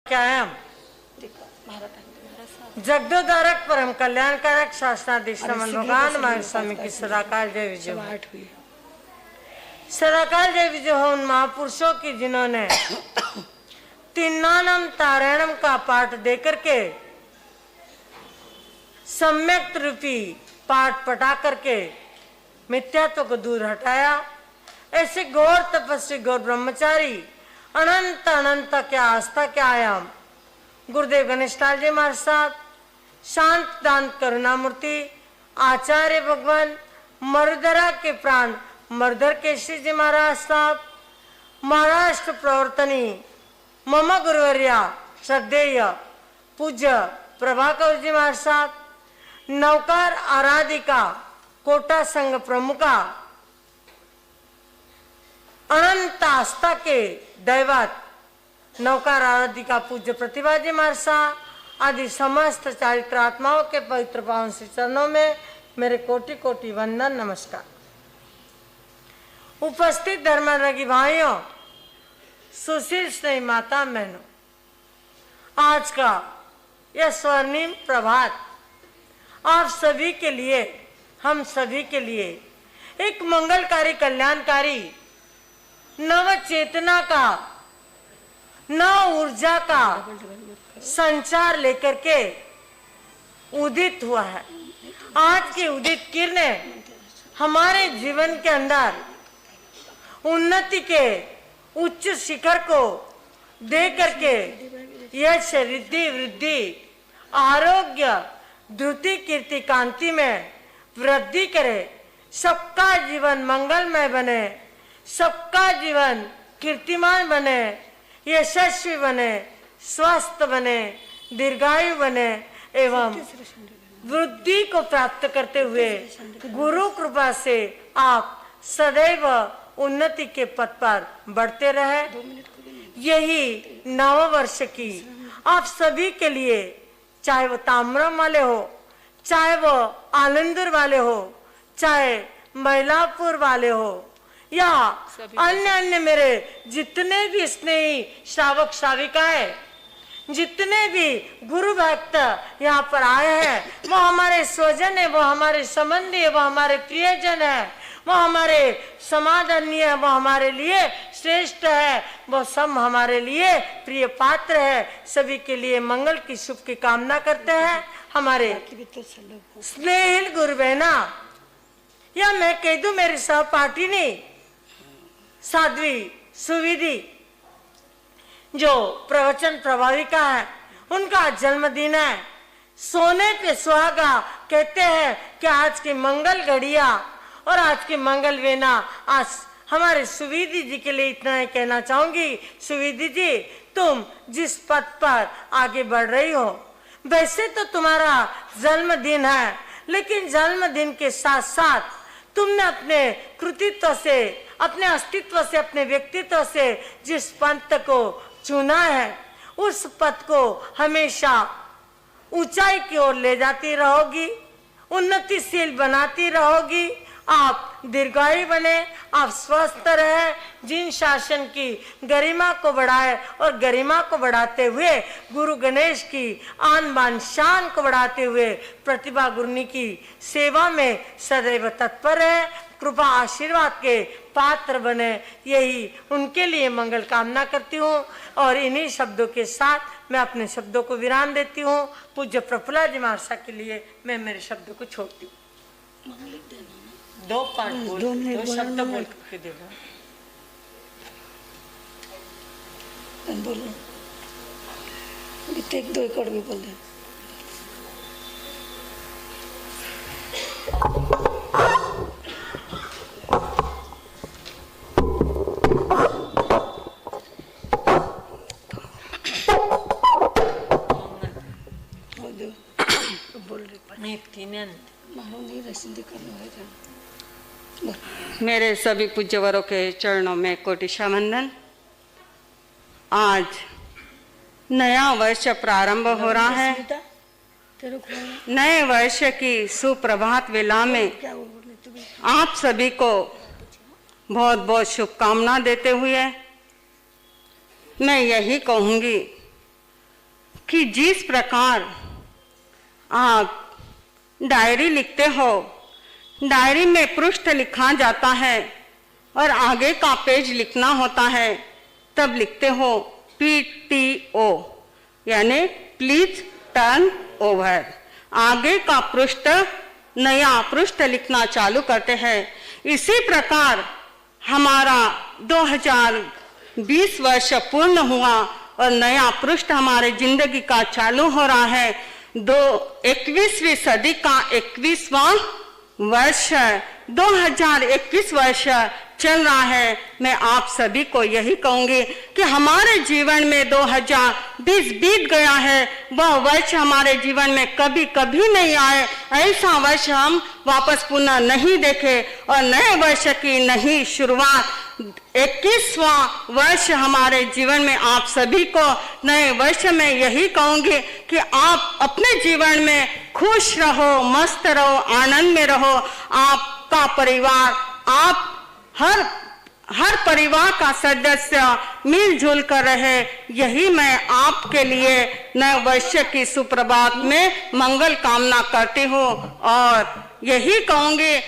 क्या है हम जगदोद्धारक परम कल्याणकारक शासनाधीश रमन भगवान महावीर स्वामी की सदाकाल जय विजय हो। सदाकाल जय विजय हो उन महापुरुषों की जिन्होंने तिन्नानम तारणम का पाठ देकर के सम्यक रूपी पाठ पटा करके मिथ्यात्व को दूर हटाया। ऐसे गौर तपस्वी गौर ब्रह्मचारी अनंत अनंत क्या आस्था क्या आयाम गुरुदेव गणेशलाल जी महाराज साहब, शांत दान करुणामूर्ति आचार्य भगवान मरुधरा के प्राण मरुधर केशरी जी महाराज साहब, महाराष्ट्र प्रवर्तनी मम गुरुवर्या श्रद्धेय पूज्य प्रभाकर जी महाराज साहब, नौकार आराधिका कोटा संघ प्रमुखा अनंत आस्था के दैवत नौकार आराधिका पूज्य प्रतिभा जी महाराज साहब आदि समस्त चारित्र आत्माओं के पवित्र पावन श्री चरणों में मेरे कोटि कोटि वंदन नमस्कार। उपस्थित धर्मरगी भाइयों, सुशील स्नेही माता बहनों, आज का यह स्वर्णिम प्रभात आप सभी के लिए, हम सभी के लिए एक मंगलकारी कल्याणकारी नव चेतना का, नव ऊर्जा का संचार लेकर के उदित हुआ है। आज की उदित किरणें हमारे जीवन के अंदर उन्नति के उच्च शिखर को दे करके यश रिद्धि वृद्धि आरोग्य द्रुति कीर्ति कांति में वृद्धि करे, सबका जीवन मंगलमय बने, सबका जीवन कीर्तिमान बने, यशस्वी बने, स्वस्थ बने, दीर्घायु बने एवं वृद्धि को प्राप्त करते हुए गुरु कृपा से आप सदैव उन्नति के पथ पर बढ़ते रहे। यही नव वर्ष की आप सभी के लिए, चाहे वो ताम्रम वाले हो, चाहे वो आलंदुर वाले हो, चाहे मैलापुर वाले हो या अन्य अन्य मेरे जितने भी स्नेही श्रावक श्राविकाएं, जितने भी गुरु भक्त यहाँ पर आए हैं, वो हमारे स्वजन है, वो हमारे संबंधी है, वो हमारे प्रियजन है, वो हमारे समादरणीय है, वो हमारे लिए श्रेष्ठ है, वो सब हमारे लिए प्रिय पात्र है। सभी के लिए मंगल की शुभ की कामना करते हैं। हमारे स्नेहिल गुरु बहना या मैं कह दूं मेरी सहपाठिनी साध्वी सुविधि जो प्रवचन प्रभाविका है, उनका जन्मदिन है। सोने पे सुहागा कहते हैं कि आज की मंगल घड़िया और आज की मंगल वेना आज हमारे सुविधि जी के लिए इतना ही कहना चाहूंगी। सुविधि जी, तुम जिस पथ पर आगे बढ़ रही हो, वैसे तो तुम्हारा जन्मदिन है, लेकिन जन्मदिन के साथ साथ तुमने अपने कृतित्व से, अपने अस्तित्व से, अपने व्यक्तित्व से जिस पंथ को चुना है, उस पथ को हमेशा ऊंचाई की ओर ले जाती रहोगी, उन्नतिशील बनाती रहोगी। आप दीर्घायु बने, आप स्वस्थ रहे, जिन शासन की गरिमा को बढ़ाए और गरिमा को बढ़ाते हुए गुरु गणेश की आन बान शान को बढ़ाते हुए प्रतिभा गुरुनी की सेवा में सदैव तत्पर है। कृपा आशीर्वाद के पात्र बने, यही उनके लिए मंगल कामना करती हूँ। और इन्हीं शब्दों के साथ मैं अपने शब्दों को विराम देती हूँ। पूज्य प्रफुल्ला जी महाराज के लिए मैं मेरे शब्दों को छोड़ती हूँ। दो पाठ बोल, दो शब्द बोल के देगा। बोलो, एक दो एकड़ भी बोल दे। मेरे सभी पूज्यवरों के चरणों में कोटिशा वंदन। आज नया वर्ष प्रारंभ हो रहा है। नए वर्ष की सुप्रभात वेला में आप सभी को बहुत बहुत शुभकामना देते हुए मैं यही कहूँगी कि जिस प्रकार आप डायरी लिखते हो, डायरी में पृष्ठ लिखा जाता है और आगे का पेज लिखना होता है, तब लिखते हो PTO यानी प्लीज टर्न ओवर। आगे का पृष्ठ नया पृष्ठ लिखना चालू करते हैं। इसी प्रकार हमारा 2020 वर्ष पूर्ण हुआ और नया पृष्ठ हमारे जिंदगी का चालू हो रहा है। 21वीं सदी का 21वां वर्ष 2021 वर्ष चल रहा है। मैं आप सभी को यही कहूंगी कि हमारे जीवन में 2020 बीत गया है, वह वर्ष हमारे जीवन में कभी कभी नहीं आए, ऐसा वर्ष हम वापस पुनः नहीं देखे और नए वर्ष की नई शुरुआत 21वां वर्ष हमारे जीवन में आप सभी को नए वर्ष में यही कहूंगी कि आप अपने जीवन में खुश रहो, मस्त रहो, आनंद में रहो। आपका परिवार, आप हर परिवार का सदस्य मिलजुल कर रहे, यही मैं आपके लिए नए वर्ष की सुप्रभात में मंगल कामना करती हूँ। और यही कहूंगी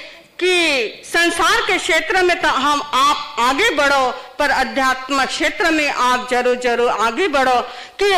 कि संसार के क्षेत्र में तो आप आगे बढ़ो, पर अध्यात्म क्षेत्र में आप जरूर आगे बढ़ो कि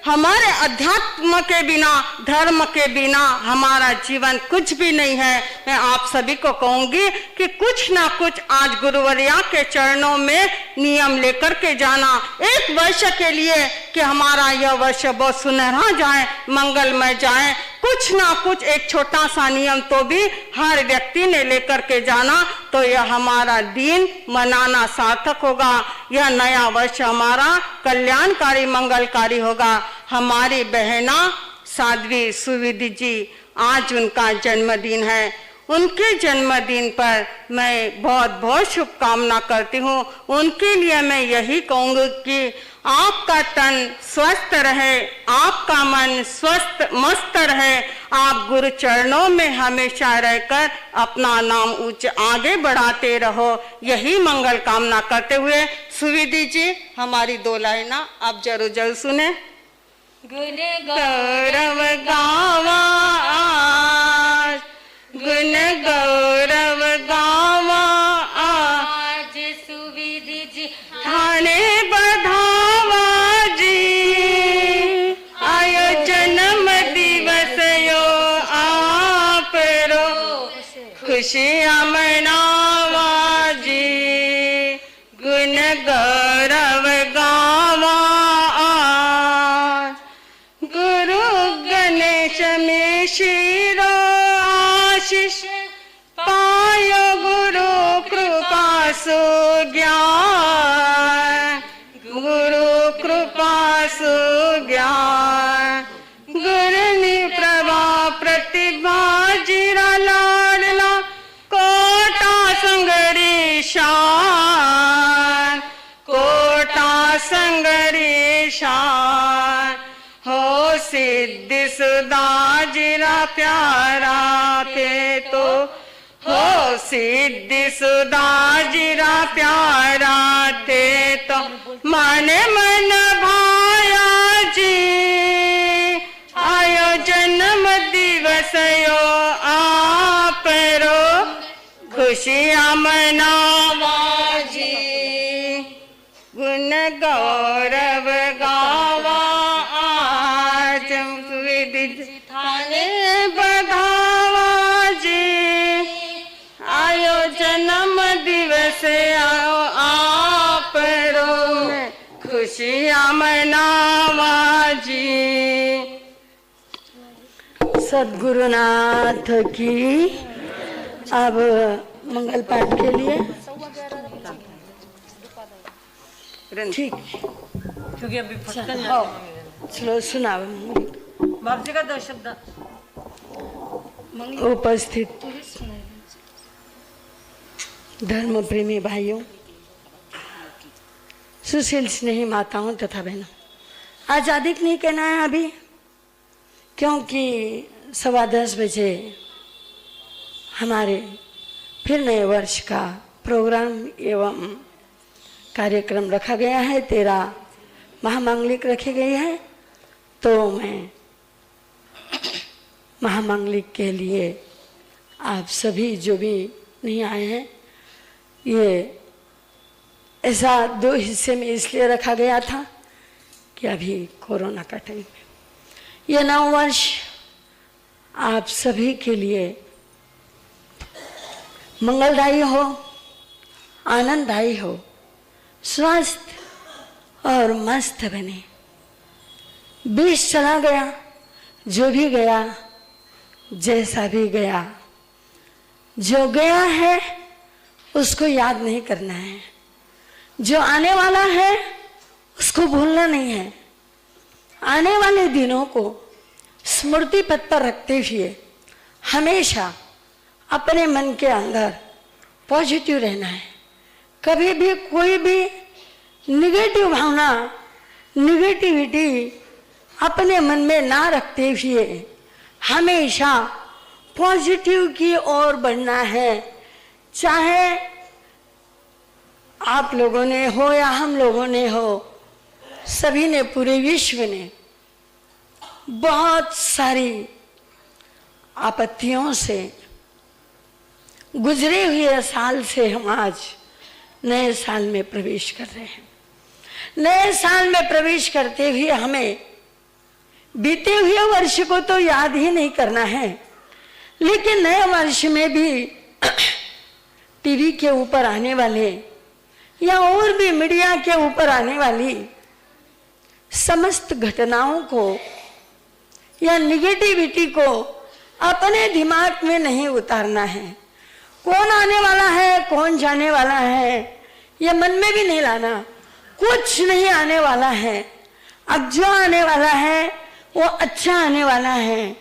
हमारे अध्यात्म के बिना, धर्म के बिना हमारा जीवन कुछ भी नहीं है। मैं आप सभी को कहूंगी कि कुछ ना कुछ आज गुरुवर्या के चरणों में नियम लेकर के जाना, एक वर्ष के लिए कि हमारा यह वर्ष बहुत सुनहरा जाए, मंगलमय जाए। कुछ ना कुछ एक छोटा सा नियम तो भी हर व्यक्ति ने लेकर के जाना, तो यह हमारा दिन मनाना सार्थक होगा। यह नया वर्ष हमारा कल्याणकारी मंगलकारी होगा। हमारी बहना साध्वी सुविधि जी, आज उनका जन्मदिन है। उनके जन्मदिन पर मैं बहुत बहुत शुभकामना करती हूँ। उनके लिए मैं यही कहूँगी कि आपका तन स्वस्थ रहे, आपका मन स्वस्थ मस्त रहे, आप गुरु चरणों में हमेशा रहकर अपना नाम ऊंच आगे बढ़ाते रहो। यही मंगल कामना करते हुए सुविधि जी हमारी 2 लाइना आप जरूर सुने। गुण गौरव गावा आज, गुण गौरव गावा आज सुविधि जी थाने बधावा जी, आयो जन्म दिवस यो आप रो, खुशियाँ मनावा जी। गुण गौरव गावा आज, गुरु गणेश में शिरो आशीष पायो, गुरु कृपा सु ज्ञान, गुरु कृपा सु ज्ञान। गुरुनि प्रभा प्रतिभा जिरा लाडला, कोटा संगरी शान, कोटा संगरी शान। हो सिद्धि सुधा जिरा प्यारा थे तो, हो सिद्धि सुधा जिरा प्यारा थे तो, मन मन भाया जी, आयो जन्म दिवस यो आप रो, खुशियाँ मनावा जी। गुण गौरव गावा आज, विधि थाने बधावा जी, आयो जन्म दिवस आओ आप रो, खुशियाँ मनावा जी। सद्गुरुनाथ की। अब मंगल पाठ के लिए ठीक, क्योंकि अभी फटकन हाँ, चलो सुनाओ। बाप जी का 2 शब्द। उपस्थित धर्म प्रेमी भाइयों, सुशील स्नेही माताओं तथा बहनों, आज अधिक नहीं कहना है अभी, क्योंकि 10:15 बजे हमारे फिर नए वर्ष का प्रोग्राम एवं कार्यक्रम रखा गया है। 13 महामांगलिक रखे गए हैं तो मैं महामांगलिक के लिए आप सभी जो भी नहीं आए हैं, ये ऐसा 2 हिस्से में इसलिए रखा गया था कि अभी कोरोना का टाइम है। ये नव वर्ष आप सभी के लिए मंगलदायी हो, आनंददायी हो, स्वस्थ और मस्त बने। 20 चला गया, जो भी गया, जैसा भी गया, जो गया है उसको याद नहीं करना है, जो आने वाला है उसको भूलना नहीं है। आने वाले दिनों को स्मृति पथ पर रखते हुए हमेशा अपने मन के अंदर पॉजिटिव रहना है। कभी भी कोई भी निगेटिव भावना, निगेटिविटी अपने मन में ना रखते हुए हमेशा पॉजिटिव की ओर बढ़ना है। चाहे आप लोगों ने हो या हम लोगों ने हो, सभी ने, पूरे विश्व ने बहुत सारी आपत्तियों से गुजरे हुए साल से हम आज नए साल में प्रवेश कर रहे हैं। नए साल में प्रवेश करते हुए हमें बीते हुए वर्ष को तो याद ही नहीं करना है, लेकिन नए वर्ष में भी टीवी के ऊपर आने वाले या और भी मीडिया के ऊपर आने वाली समस्त घटनाओं को या निगेटिविटी को अपने दिमाग में नहीं उतारना है। कौन आने वाला है, कौन जाने वाला है, ये मन में भी नहीं लाना। कुछ नहीं आने वाला है। अब जो आने वाला है वो अच्छा आने वाला है,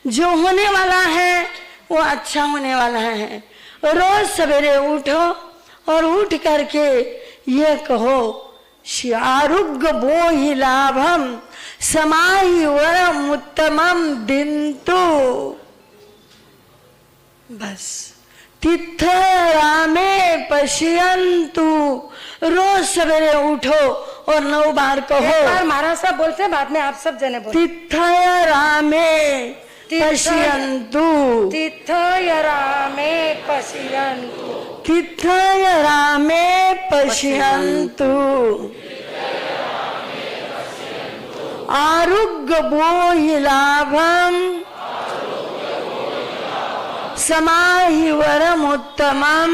जो होने वाला है वो अच्छा होने वाला है। रोज सवेरे उठो और उठ करके ये कहो, आरोग्य बोहि लाभम समाहि वरम उत्तमम दिन्तु। बस तिथ रामे पश्यन्तु। रोज सवेरे उठो और 9 बार कहो। महाराज साहब बोलते हैं, बाद में आप सब जने बोलो। तिथ रामे पश्यन्तु, तिथय रामे पश्यन्तु, तिथय रामे पश्यन्तु, आरोग्य बोहि लाभम समाहि वरम उत्तमम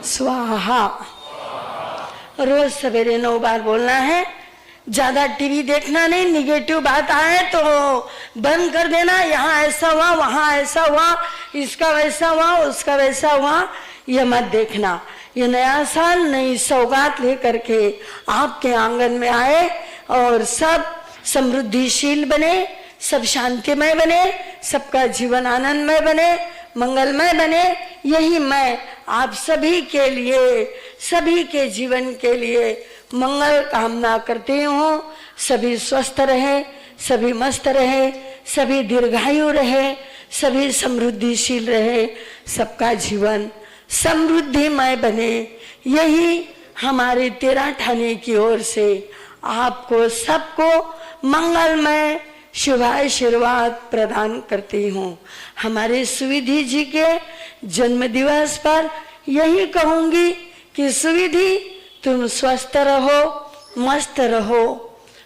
स्वाहा। रोज सवेरे 9 बार बोलना है। ज्यादा टीवी देखना नहीं, निगेटिव बात आए तो बंद कर देना। यहाँ ऐसा हुआ, वहाँ ऐसा हुआ, इसका वैसा हुआ, उसका वैसा हुआ, ये मत देखना। ये नया साल नई सौगात लेकर के आपके आंगन में आए और सब समृद्धिशील बने, सब शांतिमय बने, सबका जीवन आनंदमय बने, मंगलमय बने। यही मैं आप सभी के लिए, सभी के जीवन के लिए मंगल कामना करती हूँ। सभी स्वस्थ रहे, सभी मस्त रहे, सभी दीर्घायु रहे, सभी समृद्धिशील रहे, सबका जीवन समृद्धिमय बने। यही हमारे 13 ठाणे की ओर से आपको सबको मंगलमय शुभाशीर्वाद प्रदान करती हूँ। हमारे सुविधि जी के जन्म दिवस पर यही कहूंगी कि सुविधि, तुम स्वस्थ रहो, मस्त रहो,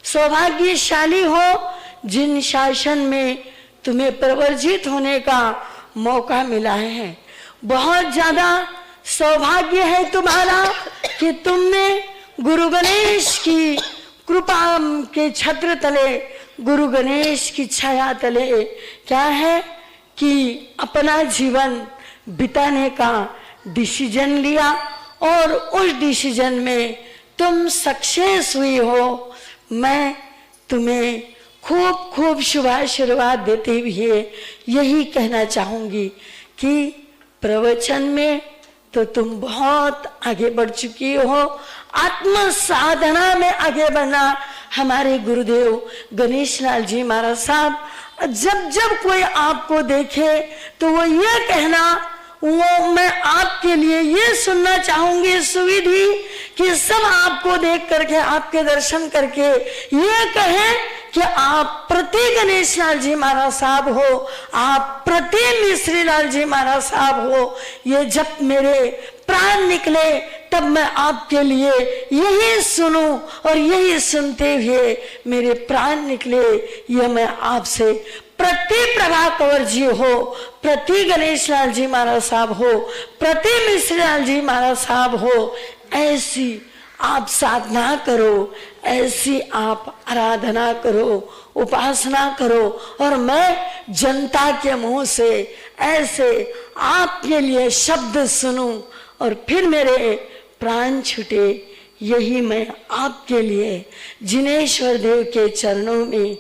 सौभाग्यशाली हो। जिन शासन में तुम्हें प्रवर्जित होने का मौका मिला है, बहुत ज्यादा सौभाग्य है तुम्हारा कि तुमने गुरु गणेश की कृपा के छत्र तले, गुरु गणेश की छाया तले क्या है कि अपना जीवन बिताने का डिसीजन लिया और उस डिसीजन में तुम सक्सेस हुई हो। मैं तुम्हें खूब खूब शुभाशीर्वाद देते हुए यही कहना चाहूंगी कि प्रवचन में तो तुम बहुत आगे बढ़ चुकी हो, आत्म साधना में आगे बढ़ना। हमारे गुरुदेव गणेश लाल जी महाराज साहब, जब जब कोई आपको देखे तो वो ये कहना, वो मैं आपके लिए ये सुनना चाहूंगी सुविधि कि सब आपको देख करके, आपके दर्शन करके ये कहें कि आप प्रति गणेश लाल जी महाराज साहब हो, आप प्रति मिश्री लाल जी महाराज साहब हो। ये जब मेरे प्राण निकले तब मैं आपके लिए यही सुनूं और यही सुनते हुए मेरे प्राण निकले। ये मैं आपसे प्रति प्रभा कंवर जी हो, प्रति गणेश लाल जी महाराज साहब हो, प्रति मिश्री लाल जी महाराज साहब हो, ऐसी आप साधना करो, ऐसी आप आराधना करो, उपासना करो। और मैं जनता के मुंह से ऐसे आपके लिए शब्द सुनूं और फिर मेरे प्राण छूटे। यही मैं आपके लिए जिनेश्वर देव के चरणों में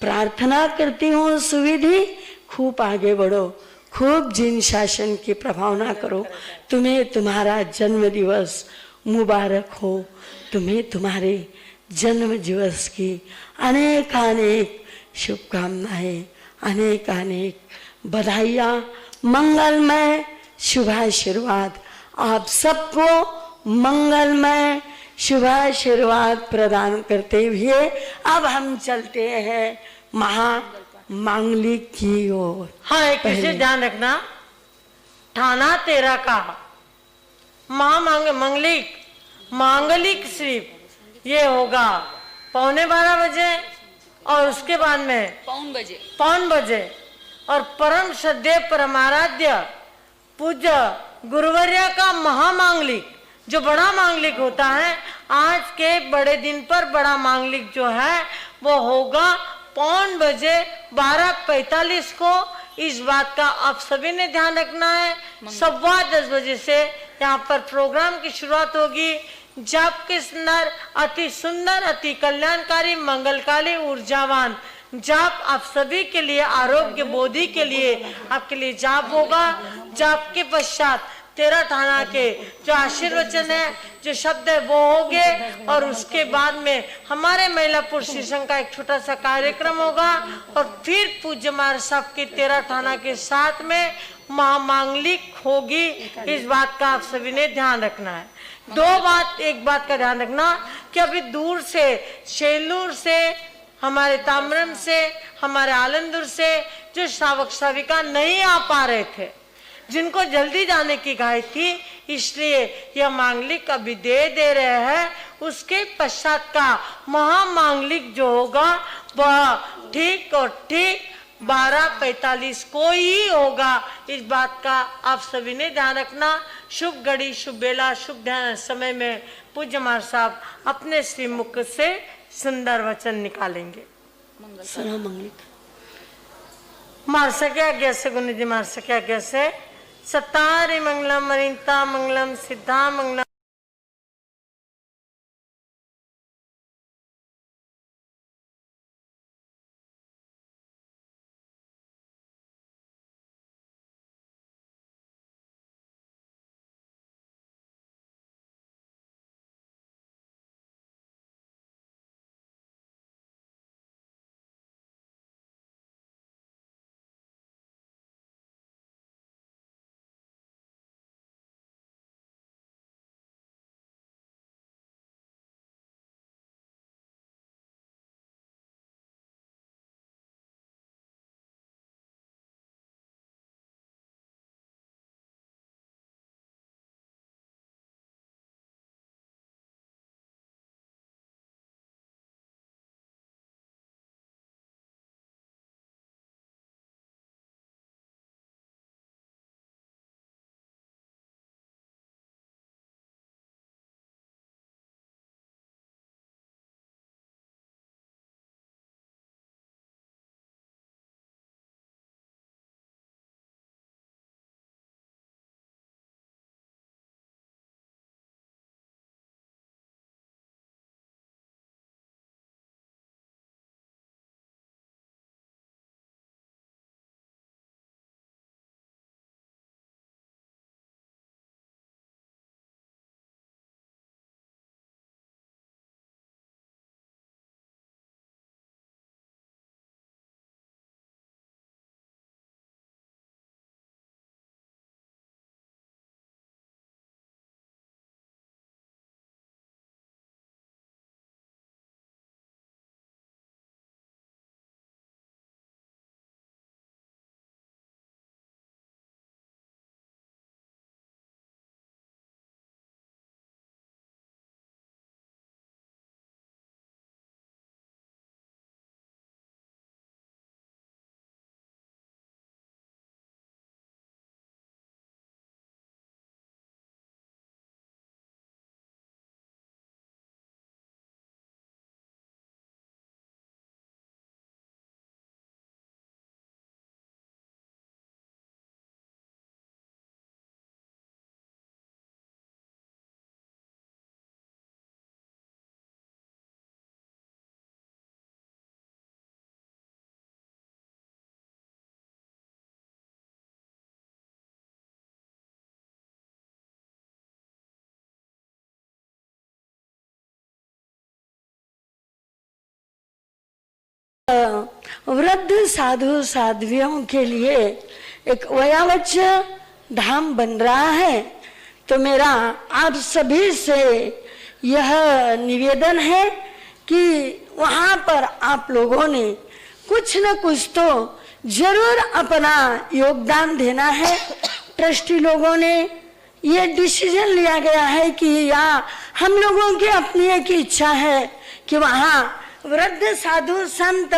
प्रार्थना करती हूँ। सुविधि खूब आगे बढ़ो, खूब जिन शासन की प्रभावना करो। तुम्हें तुम्हारा जन्म दिवस मुबारक हो, तुम्हें तुम्हारे जन्म दिवस की अनेक अनेक शुभकामनाएं, अनेक अनेक बधाइयाँ, मंगलमय शुभाशीर्वाद। आप सबको मंगलमय शुभाशीर्वाद प्रदान करते हुए अब हम चलते हैं महामांगलिक की ओर। हाँ, एक विशेष ध्यान रखना, ठाना तेरा का महामांगलिक मांगलिक सिर्फ ये होगा 11:15 बजे और उसके बाद में पौन बजे और परम श्रद्धेय परमाराध्य पूज्य गुरुवर्य का महामांगलिक जो बड़ा मांगलिक होता है, आज के बड़े दिन पर बड़ा मांगलिक जो है वो होगा पौन बजे 12:45 को। इस बात का आप सभी ने ध्यान रखना है। 10:15 बजे से यहाँ पर प्रोग्राम की शुरुआत होगी। जाप के अति सुंदर, अति कल्याणकारी, मंगलकारी, ऊर्जावान जाप आप सभी के लिए, आरोग्य बोधि के लिए आपके लिए जाप होगा। जाप के पश्चात 13 ठाना के जो आशीर्वचन है, जो शब्द है वो होंगे और उसके बाद में हमारे महिला पुरुष संघ का एक छोटा सा कार्यक्रम होगा और फिर पूज्य महाराज साहब की 13 ठाना के साथ में महामांगलिक होगी। इस बात का आप सभी ने ध्यान रखना है। एक बात का ध्यान रखना कि अभी दूर से, शेलूर से, हमारे ताम्रम से, हमारे आलंदुर से जो श्रावक श्राविका नहीं आ पा रहे थे, जिनको जल्दी जाने की गाय थी, इसलिए यह मांगलिक अभी दे रहे हैं। उसके पश्चात का महामांगलिक जो होगा वह ठीक और ठीक 12:45 को ही होगा। इस बात का आप सभी ने ध्यान रखना। शुभ घड़ी, शुभ बेला, शुभ ध्यान समय में पूज्य महाराज साहब अपने श्री मुख से सुंदर वचन निकालेंगे। मार सके आज्ञा से, गुरु जी मार सके आज्ञा से। सतारि मंगलम अरिंता मंगलम सिद्धा मंगलम। वृद्ध साधु साध्वियों के लिए एक वयोवृद्ध धाम बन रहा है। तो मेरा आप सभी से यह निवेदन है कि वहां पर आप लोगों ने कुछ न कुछ तो जरूर अपना योगदान देना है। ट्रस्टी लोगों ने ये डिसीजन लिया गया है कि या हम लोगों की अपनी एक इच्छा है कि वहाँ वृद्ध साधु संत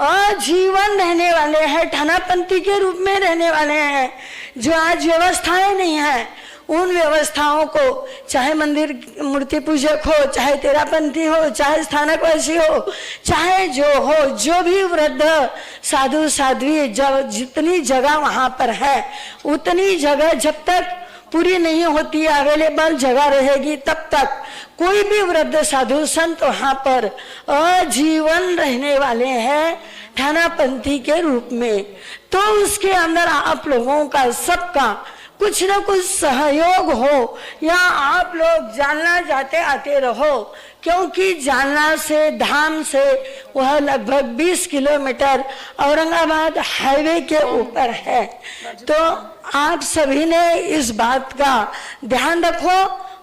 आजीवन रहने वाले हैं, ठानापंथी के रूप में रहने वाले हैं। जो आज व्यवस्थाएं नहीं है, उन व्यवस्थाओं को, चाहे मंदिर मूर्ति पूजक हो, चाहे तेरापंथी हो, चाहे स्थानकवासी हो, चाहे जो हो, जो भी वृद्ध साधु साध्वी जब जितनी जगह वहां पर है, उतनी जगह जब तक पूरी नहीं होती, अवेलेबल जगह रहेगी, तब तक कोई भी वृद्ध साधु संत वहां पर आजीवन रहने वाले हैं ठानापंथी के रूप में। तो उसके अंदर आप लोगों का सबका कुछ न कुछ सहयोग हो, या आप लोग जालना जाते आते रहो, क्योंकि जालना से धाम से वह लगभग 20 किलोमीटर औरंगाबाद हाईवे के ऊपर है। तो आप सभी ने इस बात का ध्यान रखो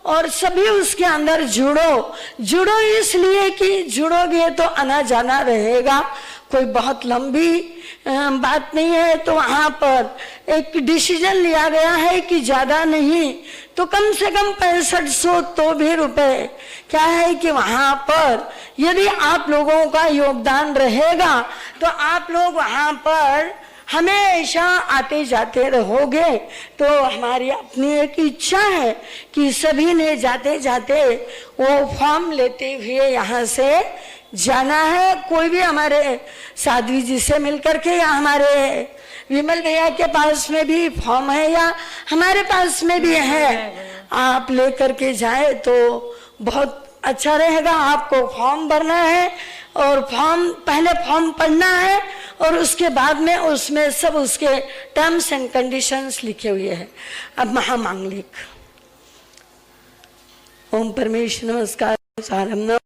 और सभी उसके अंदर जुड़ो इसलिए कि जुड़ोगे तो आना जाना रहेगा। कोई बहुत लंबी बात नहीं है। तो वहां पर एक डिसीजन लिया गया है कि ज्यादा नहीं तो कम से कम 6500 तो भी रुपए, क्या है कि वहां पर यदि आप लोगों का योगदान रहेगा तो आप लोग वहां पर हमेशा आते जाते रहोगे। तो हमारी अपनी एक इच्छा है कि सभी ने जाते जाते वो फॉर्म लेते हुए यहाँ से जाना है। कोई भी हमारे साध्वी जी से मिलकर के, या हमारे विमल भैया के पास में भी फॉर्म है, या हमारे पास में भी है, आप लेकर के जाए तो बहुत अच्छा रहेगा। आपको फॉर्म भरना है और पहले फॉर्म पढ़ना है और उसके बाद में उसमें सब उसके टर्म्स एंड कंडीशंस लिखे हुए हैं। अब महामांगलिक ओम परमेश्वर नमस्कार आरंभ।